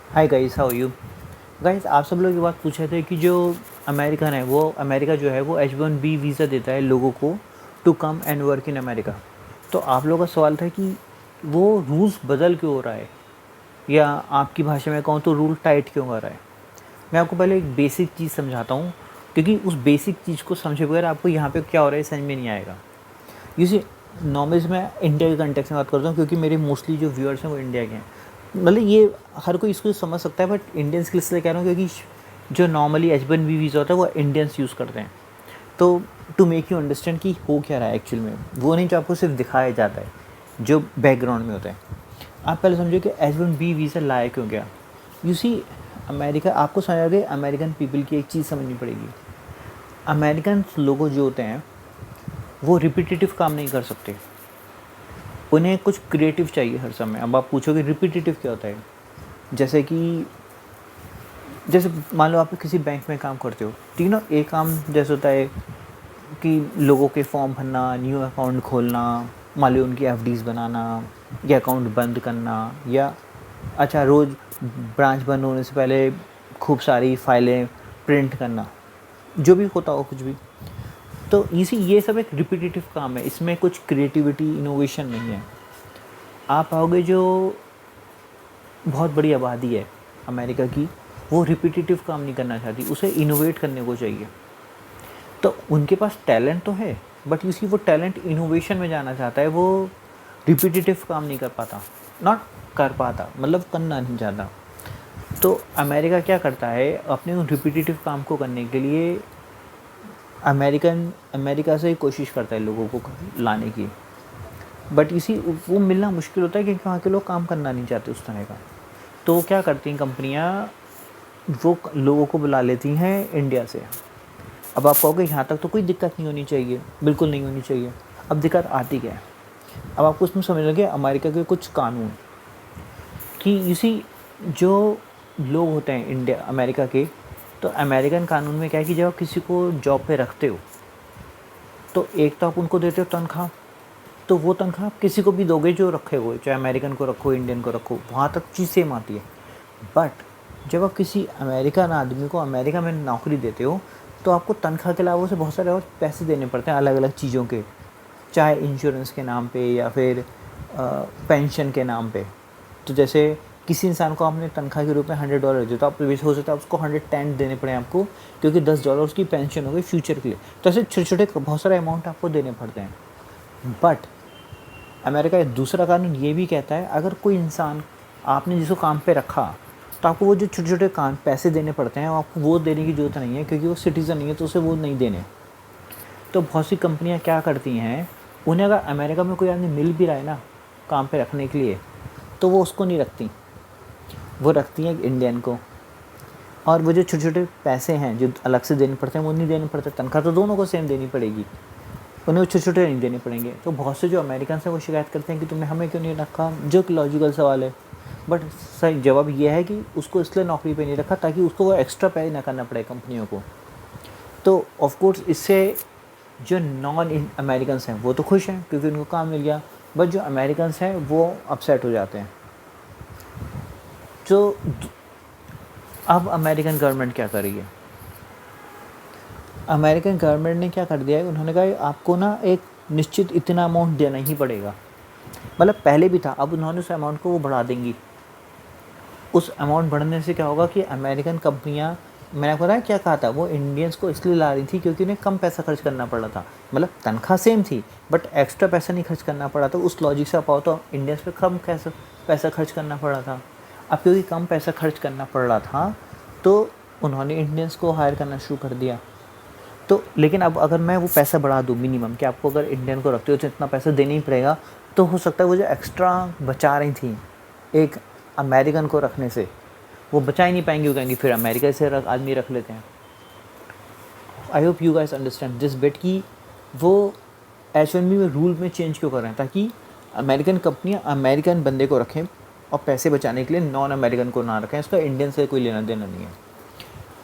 Hi guys, how you guys. आप सब लोग ये बात पूछ रहे थे कि जो अमेरिकन है वो अमेरिका जो है वो H1B वीज़ा देता है लोगों को to come and work in America. तो आप लोगों का सवाल था कि वो रूल्स बदल क्यों हो रहा है, या आपकी भाषा में कहूँ तो रूल टाइट क्यों हो रहा है। मैं आपको पहले एक बेसिक चीज़ समझाता हूँ, क्योंकि उस बेसिक चीज़ को समझे बगैर आपको यहाँ पे क्या हो रहा है समझ में नहीं आएगा। यूसी नॉर्मल्स में इंडिया के कंटेक्स में बात करता हूँ, क्योंकि मेरे मोस्टली जो व्यूअर्स हैं वो इंडिया के हैं। मतलब ये हर कोई इसको समझ सकता है, बट इंडियंस के लिए इसलिए कह रहा हूँ क्योंकि जो नॉर्मली H1B वीज़ा होता है वो इंडियंस यूज़ करते हैं। तो टू मेक यू अंडरस्टैंड कि हो क्या रहा है एक्चुअल में, वो नहीं जो आपको सिर्फ दिखाया जाता है, जो बैकग्राउंड में होता है। आप पहले समझो कि H1B वीज़ा लाया क्यों गया। यू सी अमेरिका, आपको समझ आ गई अमेरिकन पीपल की एक चीज़ समझनी पड़ेगी। अमेरिकन लोग जो होते हैं वो रिपीटेटिव काम नहीं कर सकते, उन्हें कुछ क्रिएटिव चाहिए हर समय। अब आप पूछोगे रिपीटेटिव क्या होता है। जैसे कि जैसे मान लो आप किसी बैंक में काम करते हो, ठीक है ना। एक काम जैसे होता है कि लोगों के फॉर्म भरना, न्यू अकाउंट खोलना, मान लो उनकी एफडीज बनाना, या अकाउंट बंद करना, या अच्छा रोज़ ब्रांच बंद होने से पहले खूब सारी फाइलें प्रिंट करना, जो भी होता हो कुछ भी। तो इसी ये सब एक रिपीटेटिव काम है, इसमें कुछ क्रिएटिविटी इनोवेशन नहीं है। आप आओगे जो बहुत बड़ी आबादी है अमेरिका की, वो रिपीटेटिव काम नहीं करना चाहती, उसे इनोवेट करने को चाहिए। तो उनके पास टैलेंट तो है, बट इसी वो टैलेंट इनोवेशन में जाना चाहता है, वो रिपीटेटिव काम नहीं कर पाता, नॉट कर पाता, मतलब करना नहीं चाहता। तो अमेरिका क्या करता है अपने उन रिपीटेटिव काम को करने के लिए, अमेरिका से कोशिश करता है लोगों को लाने की, बट इसी वो मिलना मुश्किल होता है क्योंकि वहाँ के लोग काम करना नहीं चाहते उस तरह का। तो क्या करती हैं कंपनियाँ, वो लोगों को बुला लेती हैं इंडिया से। अब आप कहोगे यहाँ तक तो कोई दिक्कत नहीं होनी चाहिए, बिल्कुल नहीं होनी चाहिए। अब दिक्कत आती क्या है, अब आपको उसमें समझ लगे अमेरिका के कुछ कानून कि इसी जो लोग होते हैं इंडिया अमेरिका के, तो अमेरिकन कानून में क्या है कि जब आप किसी को जॉब पे रखते हो तो एक तो आप उनको देते हो तनख्वाह, तो वो तनख्वाह आप किसी को भी दोगे जो रखे हुए, चाहे अमेरिकन को रखो इंडियन को रखो, वहाँ तक चीज़ सेम आती है। बट जब आप किसी अमेरिकन आदमी को अमेरिका में नौकरी देते हो तो आपको तनख्वाह के अलावा उसे बहुत सारे और पैसे देने पड़ते हैं अलग अलग चीज़ों के, चाहे इंश्योरेंस के नाम पे या फिर पेंशन के नाम पे। तो जैसे किसी इंसान को आपने तनख्वाह के रूप में $100 दिए, तो आप वैसे हो सकता है उसको 110 देने पड़े आपको, क्योंकि $10 उसकी पेंशन हो गई फ्यूचर के लिए। तो ऐसे छोटे छोटे बहुत सारे अमाउंट आपको देने पड़ते हैं। बट अमेरिका का दूसरा कानून ये भी कहता है, अगर कोई इंसान आपने जिसको काम पे रखा तो आपको वो जो छोटे छोटे काम पैसे देने पड़ते हैं, आपको वो देने की ज़रूरत नहीं है, क्योंकि वो सिटीज़न नहीं है तो उसे वो नहीं देने। तो बहुत सी कंपनियां क्या करती हैं, उन्हें अगर अमेरिका में कोई आदमी मिल भी रहा है ना काम पे रखने के लिए, तो वो उसको नहीं रखती, वो रखती हैं इंडियन को। और वो जो छोटे छोटे पैसे हैं जो अलग से देने पड़ते हैं वो नहीं देने पड़ते, तनख्वाह तो दोनों को सेम देनी पड़ेगी, उन्हें वो छोटे छोटे नहीं देने पड़ेंगे। तो बहुत से जो अमेरिकन हैं वो शिकायत करते हैं कि तुमने हमें क्यों नहीं रखा, जो कि लॉजिकल सवाल है। बट सही जवाब ये है कि उसको इसलिए नौकरी पे नहीं रखा ताकि उसको वो एक्स्ट्रा पे ना करना पड़े कंपनियों को। तो ऑफ कोर्स इससे जो नॉन अमेरिकन्स हैं वो तो खुश हैं क्योंकि उनको काम मिल गया, बट जो अमेरिकन्स हैं वो अपसेट हो जाते हैं। जो अब अमेरिकन गवर्नमेंट क्या कर रही है, अमेरिकन गवर्नमेंट ने क्या कर दिया है, उन्होंने कहा आपको ना एक निश्चित इतना अमाउंट देना ही पड़ेगा। मतलब पहले भी था, अब उन्होंने उस अमाउंट को वो बढ़ा देंगी। उस अमाउंट बढ़ने से क्या होगा कि अमेरिकन कंपनियां, मैंने आपको बताया क्या कहा था, वो इंडियंस को इसलिए ला रही थी क्योंकि उन्हें कम पैसा खर्च करना पड़ रहा था। मतलब तनख्वाह सेम थी बट एक्स्ट्रा पैसा नहीं खर्च करना पड़ा, तो उस लॉजिक से आप आओ तो इंडियंस पे कम कैसे पैसा खर्च करना पड़ रहा था। अब क्योंकि कम पैसा खर्च करना पड़ रहा था तो उन्होंने इंडियंस को हायर करना शुरू कर दिया। तो लेकिन अब अगर मैं वो पैसा बढ़ा दूँ मिनिमम कि आपको अगर इंडियन को रखते हो तो इतना पैसा देना ही पड़ेगा, तो हो सकता है वो जो एक्स्ट्रा बचा रही थी एक अमेरिकन को रखने से, वो बचा ही नहीं पाएंगे, वो कहेंगे फिर अमेरिका से आदमी रख लेते हैं। I hope you guys understand this bet कि वो H1B में रूल में चेंज क्यों कर रहे हैं, ताकि अमेरिकन कंपनियां अमेरिकन बंदे को रखें और पैसे बचाने के लिए नॉन अमेरिकन को ना रखें, इसका इंडियन से कोई लेना देना नहीं है।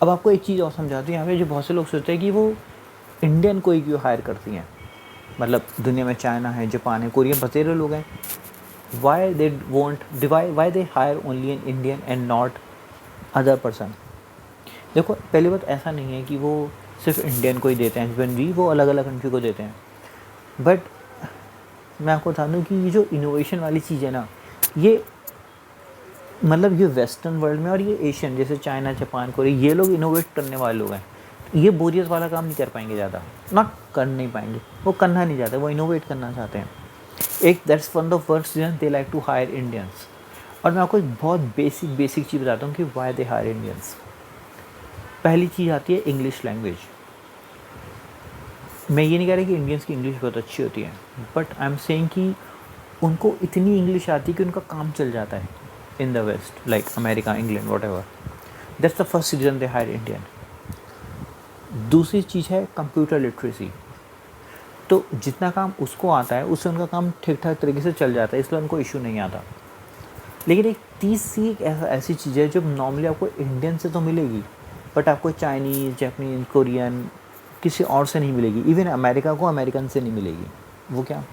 अब आपको एक चीज़ और समझाती हूँ, यहाँ पे जो बहुत से लोग सोचते हैं कि वो इंडियन को ही क्यों हायर करती हैं, मतलब दुनिया में चाइना है, जापान है, कोरिया, बतेरे लोग हैं, why they won't why they hire only an Indian and not other person. देखो पहली बात ऐसा नहीं है कि वो सिर्फ इंडियन को ही देते हैं H1B, वो अलग अलग कंट्री को देते हैं। बट मैं आपको बता दूँ कि ये जो इनोवेशन वाली चीज़ है ना, ये मतलब ये वेस्टर्न वर्ल्ड में और ये एशियन जैसे चाइना, जापान, कोरिया, ये लोग इनोवेट करने वाले लोग हैं। ये बोरियत वाला काम नहीं कर पाएंगे ज़्यादा, नॉट कर नहीं पाएंगे, वो करना नहीं चाहते, वो इनोवेट करना चाहते हैं। एक that's one of first reason they like to hire Indians. और मैं आपको एक बहुत बेसिक चीज़ बताता हूँ कि वाई दे हायर इंडियंस। पहली चीज़ आती है इंग्लिश लैंग्वेज। मैं ये नहीं कह रहा कि इंडियंस की इंग्लिश बहुत अच्छी होती है, बट आई एम सेइंग कि उनको इतनी इंग्लिश आती है कि उनका काम चल जाता है in the west, like America, England, whatever. That's the first reason they hire Indian. दूसरी चीज़ है कंप्यूटर लिटरेसी। तो जितना काम उसको आता है उससे उनका काम ठीक ठाक तरीके से चल जाता है, इसलिए उनको इशू नहीं आता। लेकिन एक तीसरी एक ऐसी चीज़ है जो नॉर्मली आपको इंडियन से तो मिलेगी, बट आपको चाइनीज़, जापानीज, कोरियन किसी और से नहीं मिलेगी। इवन अमेरिका को अमेरिकन से नहीं मिलेगी। वो क्या?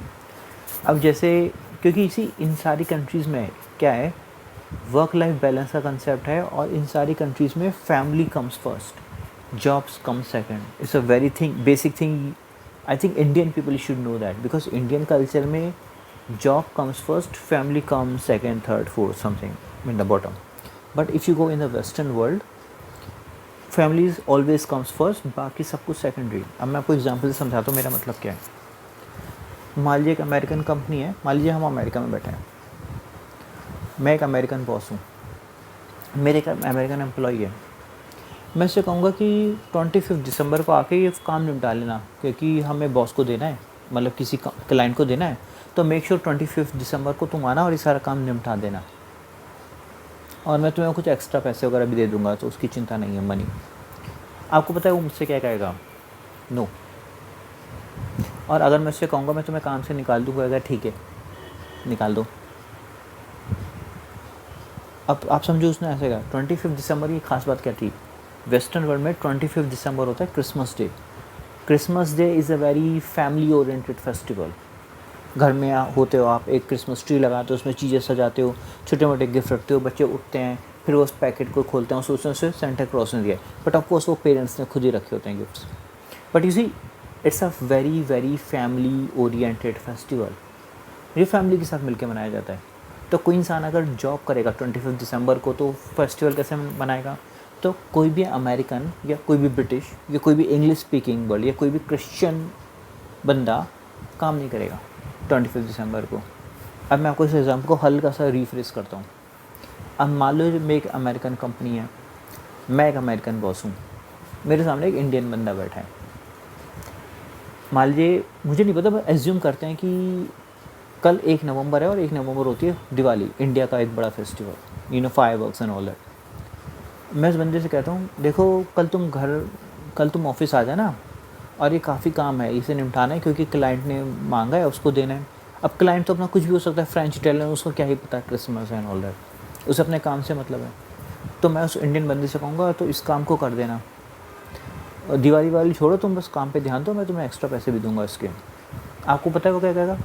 अब जैसे क्योंकि इन सारी कंट्रीज़ में क्या है, वर्क लाइफ बैलेंस का कंसेप्ट है, और इन सारी कंट्रीज़ में family comes first, jobs come second. It's a very basic thing. I think Indian people should know that, because Indian culture में job comes first, family comes second, third, fourth, something in the bottom. But if you go in the western world, families always comes first, बाकी सब कुछ secondary. अब मैं आपको example से समझाता हूँ मेरा मतलब क्या है। मान लीजिए एक अमेरिकन कंपनी है, मान लीजिए हम अमेरिका में बैठे हैं, मैं एक अमेरिकन बॉस हूँ, मेरे एक अमेरिकन एम्प्लॉई है। मैं इससे कहूँगा कि 25 दिसंबर को आके ये काम निपटा लेना, क्योंकि हमें बॉस को देना है, मतलब किसी क्लाइंट को देना है, तो मेक श्योर 25 दिसंबर को तुम आना और ये सारा काम निपटा देना, और मैं तुम्हें कुछ एक्स्ट्रा पैसे वगैरह भी दे दूँगा, तो उसकी चिंता नहीं है, मनी। आपको पता है वो मुझसे क्या कहेगा? नो। और अगर मैं उससे कहूँगा मैं तुम्हें काम से निकाल दूँगा, कहेगा ठीक है निकाल दो। अब आप समझो उसने ऐसे कहा। 25 दिसंबर की खास बात क्या थी? वेस्टर्न वर्ल्ड में 25 दिसंबर होता है Christmas day. Christmas day is a very family oriented festival. घर में होते हो आप, एक क्रिसमस ट्री लगाते हो, उसमें चीज़ें सजाते हो, छोटे मोटे गिफ्ट रखते हो, बच्चे उठते हैं, फिर वो उस पैकेट को खोलते हैं, सोचते हैं उसे सेंटा क्लॉज ने दिया, बट ऑफकोर्स वो पेरेंट्स ने खुद ही रखे होते हैं gifts. But you see it's a very family oriented festival, ये फैमिली के साथ मिलकर मनाया जाता है। तो कोई इंसान अगर जॉब करेगा 25 दिसंबर को, तो फेस्टिवल कैसे मनाएगा? तो कोई भी अमेरिकन या कोई भी ब्रिटिश या कोई भी इंग्लिश स्पीकिंग वर्ल्ड या कोई भी क्रिश्चियन बंदा काम नहीं करेगा 25 दिसंबर को। अब मैं आपको इस एग्जाम्पल को हल्का सा रिफ्रेश करता हूँ। अब मान लो मैं एक अमेरिकन कंपनी है, मैं एक अमेरिकन बॉस हूँ, मेरे सामने एक इंडियन बंदा बैठा है। मान लीजिए, मुझे नहीं पता, बस एज्यूम करते हैं कि कल 1 नवंबर है और 1 नवंबर होती है दिवाली, इंडिया का एक बड़ा festival, you know, fireworks and all that. मैं इस बंदे से कहता हूँ देखो कल तुम ऑफिस आ जाना, और ये काफ़ी काम है, इसे निपटाना है, क्योंकि क्लाइंट ने मांगा है, उसको देना है। अब क्लाइंट तो अपना कुछ भी हो सकता है, फ्रेंच, इटालियन, उसको क्या ही पता है क्रिसमस एंड ऑल दैट, उसे अपने काम से मतलब है। तो मैं उस इंडियन बंदे से कहूँगा तो इस काम को कर देना, और दिवाली वाली छोड़ो, तुम बस काम पे ध्यान दो, मैं तुम्हें एक्स्ट्रा पैसे भी दूंगा इसके। आपको पता है वो क्या कहेगा?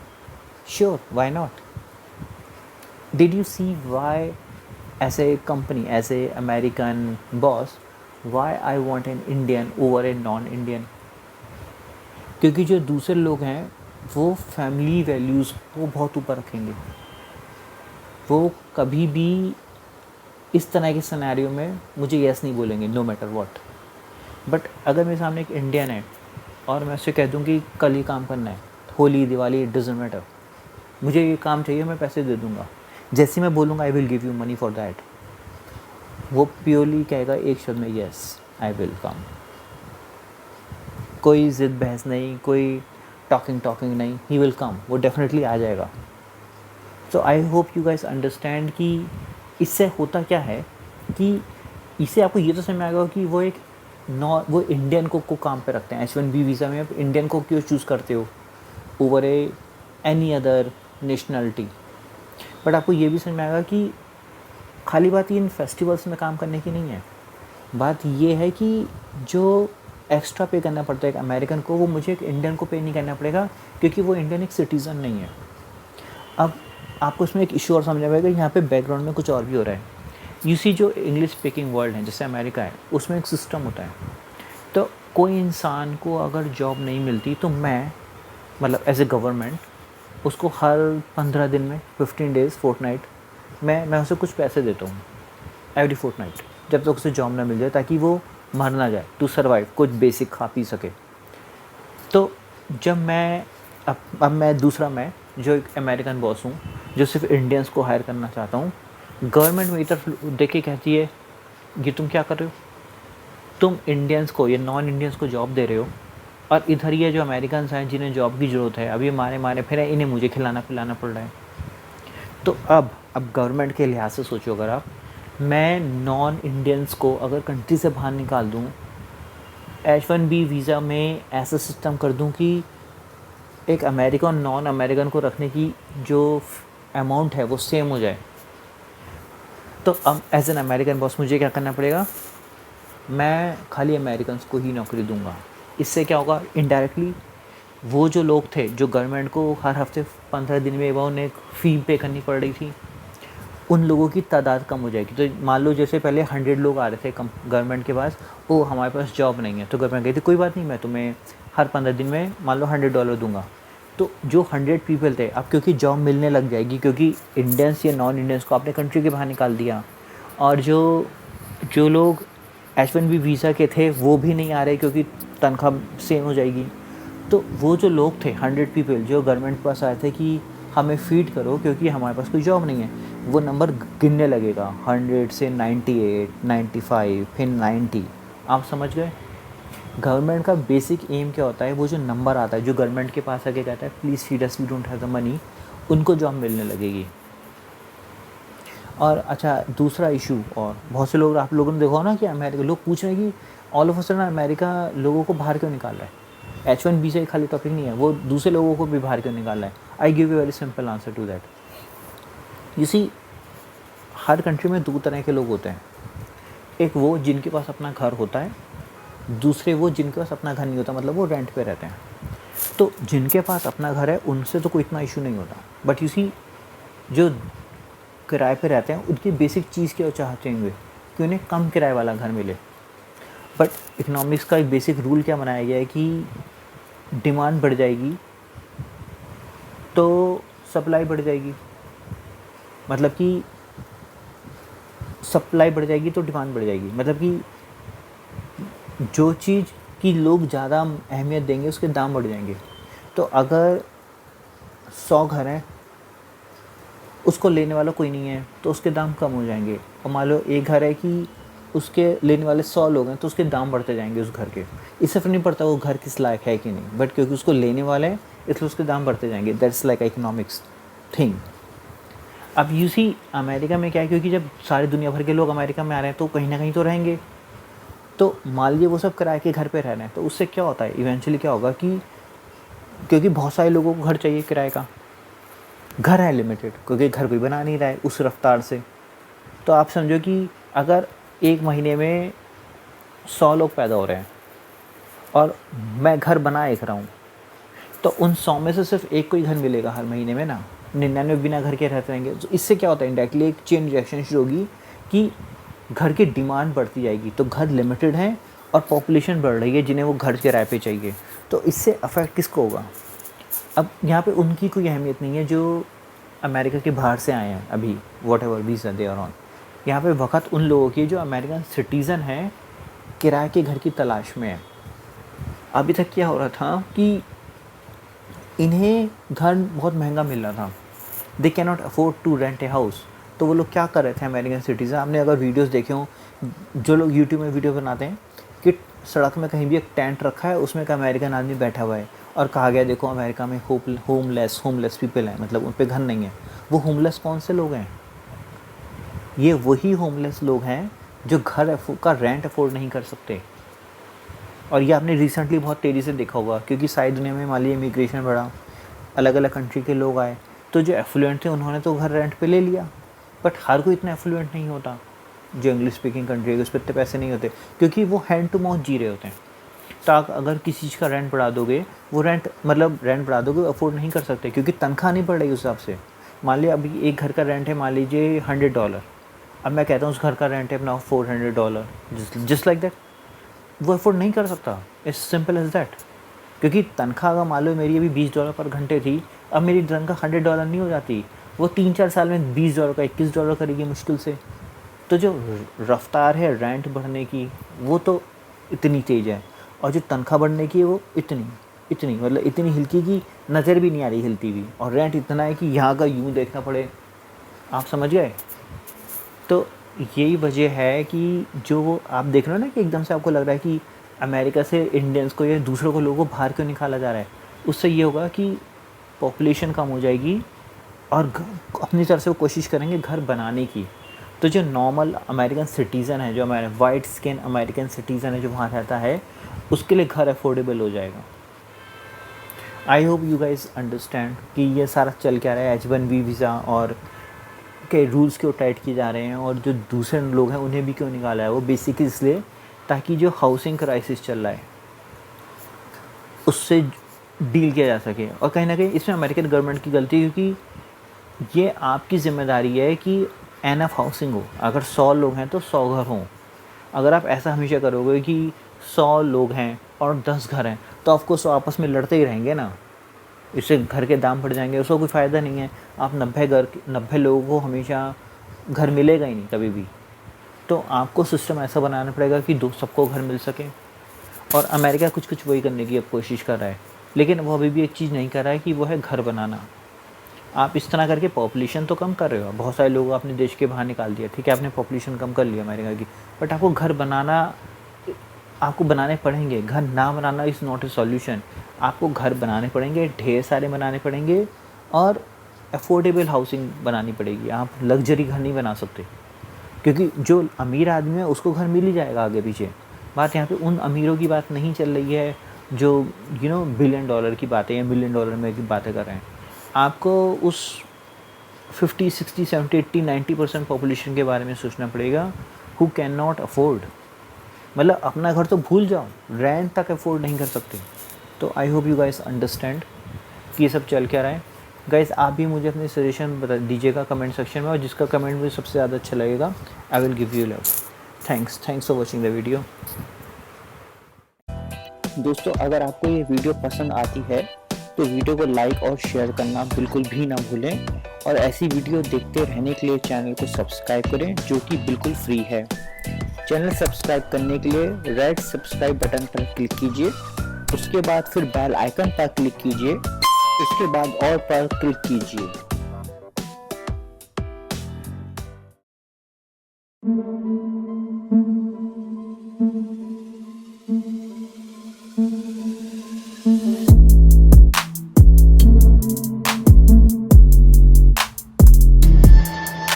Sure, why not. Did you see why as a company, as a American boss, why I want an Indian over a non Indian? क्योंकि जो दूसरे लोग हैं वो फैमिली वैल्यूज़ को बहुत ऊपर रखेंगे, वो कभी भी इस तरह के सिनेरियो में मुझे यस नहीं बोलेंगे, नो मैटर व्हाट। बट अगर मेरे सामने एक इंडियन है और मैं उससे कह दूँ कि कल ही काम करना है, Holi, Diwali, it doesn't matter, मुझे ये काम चाहिए, मैं पैसे दे दूँगा, जैसे मैं बोलूँगा I will give you money for that, वो प्योरली कहेगा एक शब्द में, यस आई विल कम। कोई ज़िद बहस नहीं, कोई टॉकिंग नहीं, ही विल कम, वो डेफिनेटली आ जाएगा। So I hope you guys understand कि इससे होता क्या है, कि इससे आपको ये तो समझ में आएगा कि वो वो इंडियन को काम पे रखते हैं। H1B वीज़ा में आप इंडियन को क्यों चूज़ करते हो over any other nationality. But आपको ये भी समझ में आएगा कि खाली बात ये इन फेस्टिवल्स में काम करने की नहीं है, बात ये है कि जो एक्स्ट्रा पे करना पड़ता है एक अमेरिकन को, वो मुझे एक इंडियन को पे नहीं करना पड़ेगा, क्योंकि वो इंडियन एक सिटीज़न नहीं है। अब आपको इसमें एक इशू और समझ में आएगा, यहाँ पे बैकग्राउंड में कुछ और भी हो रहा है। यू सी जो इंग्लिश स्पीकिंग वर्ल्ड है जैसे अमेरिका है, उसमें एक सिस्टम होता है। तो कोई इंसान को अगर जॉब नहीं मिलती तो मैं मतलब एज ए गवर्नमेंट उसको हर 15 दिन में 15 डेज़ फोर्टनाइट मैं उसे कुछ पैसे देता हूँ एवरी फोर्टनाइट, जब तक उसे जॉब ना मिल जाए, ताकि वो मर ना जाए, टू सर्वाइव, कुछ बेसिक खा पी सके। तो जब मैं अब मैं दूसरा मैं जो एक अमेरिकन बॉस हूँ जो सिर्फ इंडियंस को हायर करना चाहता हूँ, गवर्नमेंट मेरी तरफ देख के कहती है ये तुम क्या कर रहे हो, तुम इंडियंस को, ये नॉन इंडियंस को जॉब दे रहे हो, और इधर ये जो अमेरिकन हैं जिन्हें जॉब की ज़रूरत है, अभी मारे मारे फिर इन्हें मुझे खिलाना पिलाना पड़ रहा है। तो अब गवर्नमेंट के लिहाज से सोचो, अगर आप, मैं नॉन इंडियंस को अगर कंट्री से बाहर निकाल दूँ, H1B वीज़ा में ऐसा सिस्टम कर दूँ कि एक अमेरिकन और नॉन अमेरिकन को रखने की जो अमाउंट है वो सेम हो जाए, तो अब एज एन अमेरिकन बॉस मुझे क्या करना पड़ेगा, मैं खाली अमेरिकन्स को ही नौकरी दूंगा। इससे क्या होगा, इनडायरेक्टली वो जो लोग थे जो गवर्नमेंट को हर हफ्ते 15 दिन में उन्हें फ़ी पे करनी पड़ रही थी, उन लोगों की तादाद कम हो जाएगी। तो मान लो जैसे पहले 100 लोग आ रहे थे गवर्नमेंट के पास, वो हमारे पास जॉब नहीं है, तो गवर्नमेंट कहती कोई बात नहीं, मैं तुम्हें हर 15 दिन में मान लो $100 दूंगा। तो जो 100 पीपल थे, अब क्योंकि जॉब मिलने लग जाएगी, क्योंकि इंडियंस या नॉन इंडियंस को आपने कंट्री के बाहर निकाल दिया, और जो लोग H1B वीज़ा के थे वो भी नहीं आ रहे क्योंकि तनख्वाह सेम हो जाएगी। तो वो जो लोग थे 100 पीपल जो गवर्नमेंट के पास आए थे कि हमें फ़ीड करो क्योंकि हमारे पास कोई जॉब नहीं है, वो नंबर गिनने लगेगा 100 से 98, 95, फिर 90। आप समझ गए? गवर्नमेंट का बेसिक एम क्या होता है, वो जो नंबर आता है जो गवर्नमेंट के पास आके कहता है please feed us, we don't have the money, उनको जॉब मिलने लगेगी। और अच्छा, दूसरा इशू, और बहुत से लोग, आप लोगों ने देखा ना कि अमेरिका, लोग पूछ रहे हैं कि all of a sudden America लोगों को बाहर क्यों निकाल रहा है। H1B से खाली टॉपिक नहीं है, वो दूसरे लोगों को भी बाहर क्यों निकाल रहा है। I give you very simple answer to that. You see, हर कंट्री में दो तरह के लोग होते हैं, एक वो जिनके पास अपना घर होता है, दूसरे वो जिनके पास अपना घर नहीं होता, मतलब वो रेंट पे रहते हैं। तो जिनके पास अपना घर है उनसे तो कोई इतना इशू नहीं होता, बट यू सी जो किराए पे रहते हैं उनकी बेसिक चीज़ क्या चाहते होंगे कि उन्हें कम किराए वाला घर मिले। बट इकोनॉमिक्स का एक बेसिक रूल क्या बनाया गया है कि डिमांड बढ़ जाएगी तो सप्लाई बढ़ जाएगी, मतलब कि सप्लाई बढ़ जाएगी तो डिमांड बढ़ जाएगी, मतलब कि जो चीज़ की लोग ज़्यादा अहमियत देंगे उसके दाम बढ़ जाएंगे। तो अगर 100 घर हैं, उसको लेने वाला कोई नहीं है तो उसके दाम कम हो जाएंगे। और मान लो एक घर है कि उसके लेने वाले 100 लोग हैं तो उसके दाम बढ़ते जाएंगे उस घर के। इससे फर्क नहीं पड़ता वो घर किस लायक है कि नहीं, बट क्योंकि उसको लेने वाले हैं इसलिए उसके दाम बढ़ते जाएंगे। That's like economics thing. अब यू सी अमेरिका में क्या है, क्योंकि जब सारी दुनिया भर के लोग अमेरिका में आ रहे हैं तो कहीं ना कहीं तो रहेंगे। तो मान लीजिए वो सब किराए के घर पे रह रहे हैं, तो उससे क्या होता है, इवेंचुअली क्या होगा कि क्योंकि बहुत सारे लोगों को घर चाहिए किराए का, घर है लिमिटेड, क्योंकि घर कोई बना नहीं रहा है उस रफ्तार से। तो आप समझो कि अगर एक महीने में 100 लोग पैदा हो रहे हैं और मैं घर बना एक रहा हूँ, तो उन 100 में से सिर्फ एक को ही घर मिलेगा हर महीने में ना, 99 बिना घर के रहते रहेंगे। तो इससे क्या होता है, इंडायरेक्टली एक चेन रिएक्शन शुरू होगी कि घर की डिमांड बढ़ती जाएगी। तो घर लिमिटेड है और पॉपुलेशन बढ़ रही है जिन्हें वो घर किराए पे चाहिए। तो इससे अफेक्ट किसको होगा। अब यहाँ पे उनकी कोई अहमियत नहीं है जो अमेरिका के बाहर से आए हैं अभी, whatever visa they are on. यहाँ पे वक्त उन लोगों की जो अमेरिकन सिटीज़न हैं, किराए के घर की तलाश में है। अभी तक क्या हो रहा था कि इन्हें घर बहुत महंगा मिल रहा था, they can not afford to rent a house. तो वो लोग क्या कर रहे थे अमेरिकन सिटीज़न, आपने अगर वीडियोस देखे हों, जो लोग यूट्यूब में वीडियो बनाते हैं कि सड़क में कहीं भी एक टेंट रखा है, उसमें एक अमेरिकन आदमी बैठा हुआ है और कहा गया देखो अमेरिका में होमलेस पीपल हैं, मतलब उन पर घर नहीं है। वो होमलेस कौन से लोग हैं, ये वही होमलेस लोग हैं जो घर का रेंट अफोर्ड नहीं कर सकते। और ये आपने रिसेंटली बहुत तेज़ी से देखा होगा, क्योंकि सारी दुनिया में मान लीजिए इमिग्रेशन बढ़ा, अलग अलग कंट्री के लोग आए, तो जो एफ्लुएंट थे उन्होंने तो घर रेंट पे ले लिया। बट हर कोई इतना एफ्लुएंट नहीं होता, जो इंग्लिश स्पीकिंग कंट्री है उस पर इतने पैसे नहीं होते, क्योंकि वो हैंड टू माउथ जी रहे होते हैं। तो अगर किसी चीज़ का रेंट बढ़ा दोगे, वो रेंट बढ़ा दोगे, अफोर्ड नहीं कर सकते क्योंकि तनख्वाह नहीं बढ़ रही उस हिसाब से। मान लीजिए अभी एक घर का रेंट है मान लीजिए $100, अब मैं कहता हूँ उस घर का रेंट है अपना $400, जस्ट लाइक दैट, वो अफोर्ड नहीं कर सकता। It's simple as that. क्योंकि तनख्वाह अगर मान लो मेरी अभी $20 पर घंटे थी, अब मेरी तनख्वाह $100 नहीं हो जाती, वो 3-4 साल में $20 का $21 करेगी मुश्किल से। तो जो रफ्तार है रेंट बढ़ने की वो तो इतनी तेज़ है, और जो तनख्वाह बढ़ने की है वो इतनी मतलब इतनी हिलकी की नज़र भी नहीं आ रही हिलती हुई, और रेंट इतना है कि यहाँ का यूँ देखना पड़े। आप समझ गए? तो यही वजह है कि जो वो आप देख रहे हो ना कि एकदम से आपको लग रहा है कि अमेरिका से इंडियंस को या दूसरों को लोगों को बाहर क्यों निकाला जा रहा है, उससे ये होगा कि पॉपुलेशन कम हो जाएगी और अपनी तरफ से वो कोशिश करेंगे घर बनाने की। तो जो नॉर्मल अमेरिकन सिटीज़न है, जो हमारे वाइट स्किन अमेरिकन सिटीज़न है जो वहाँ रहता है, उसके लिए घर अफोर्डेबल हो जाएगा। आई होप यू गाइज अंडरस्टैंड कि ये सारा चल क्या रहा है, H1B वीज़ा और के रूल्स क्यों टाइट किए जा रहे हैं, और जो दूसरे लोग हैं उन्हें भी क्यों निकाला है। वो बेसिकली इसलिए ताकि जो हाउसिंग क्राइसिस चल रहा है उससे डील किया जा सके। और कहीं ना कहीं इसमें अमेरिकन गवर्नमेंट की गलती है, क्योंकि ये आपकी ज़िम्मेदारी है कि एनफ हाउसिंग हो। अगर 100 लोग हैं तो 100 घर हों। अगर आप ऐसा हमेशा करोगे कि 100 लोग हैं और 10 घर हैं, तो ऑफकोर्स आपस में लड़ते ही रहेंगे ना, इससे घर के दाम बढ़ जाएंगे, उसका कोई फ़ायदा नहीं है। आप 90 लोगों को हमेशा घर मिलेगा ही नहीं कभी भी। तो आपको सिस्टम ऐसा बनाना पड़ेगा कि सबको घर मिल सके। और अमेरिका कुछ वही करने की अब कोशिश कर रहा है, लेकिन वो अभी भी एक चीज़ नहीं कर रहा है कि वो है घर बनाना। आप इस तरह करके पॉपुलेशन तो कम कर रहे हो, बहुत सारे लोग अपने देश के बाहर निकाल दिया, ठीक है, आपने पॉपुलेशन कम कर लिया अमेरिका की, बट आपको घर बनाना, आपको बनाने पड़ेंगे। घर ना बनाना इज़ नॉट ए सॉल्यूशन। आपको घर बनाने पड़ेंगे, ढेर सारे बनाने पड़ेंगे, और अफोर्डेबल हाउसिंग बनानी पड़ेगी। आप लग्जरी घर नहीं बना सकते, क्योंकि जो अमीर आदमी है उसको घर मिल ही जाएगा आगे पीछे। बात यहाँ पे उन अमीरों की बात नहीं चल रही है जो $1 बिलियन की बातें या $1 मिलियन में की बातें कर रहे हैं। आपको उस 50, 60, 70, 80, 90% पॉपुलेशन के बारे में सोचना पड़ेगा हु कैन नॉट अफोर्ड। मतलब अपना घर तो भूल जाओ, रेंट तक अफोर्ड नहीं कर सकते। तो आई होप यू गाइस अंडरस्टैंड कि ये सब चल क्या रहा है। गाइस आप भी मुझे अपने सजेशन बता दीजिएगा कमेंट सेक्शन में, और जिसका कमेंट मुझे सबसे ज़्यादा अच्छा लगेगा I will give you love. Thanks for watching the video. दोस्तों अगर आपको ये वीडियो पसंद आती है तो वीडियो को लाइक और शेयर करना बिल्कुल भी ना भूलें, और ऐसी वीडियो देखते रहने के लिए चैनल को सब्सक्राइब करें जो कि बिल्कुल फ्री है। चैनल सब्सक्राइब करने के लिए रेड सब्सक्राइब बटन पर क्लिक कीजिए, उसके बाद फिर बेल आइकन पर क्लिक कीजिए, उसके बाद और पर क्लिक कीजिए।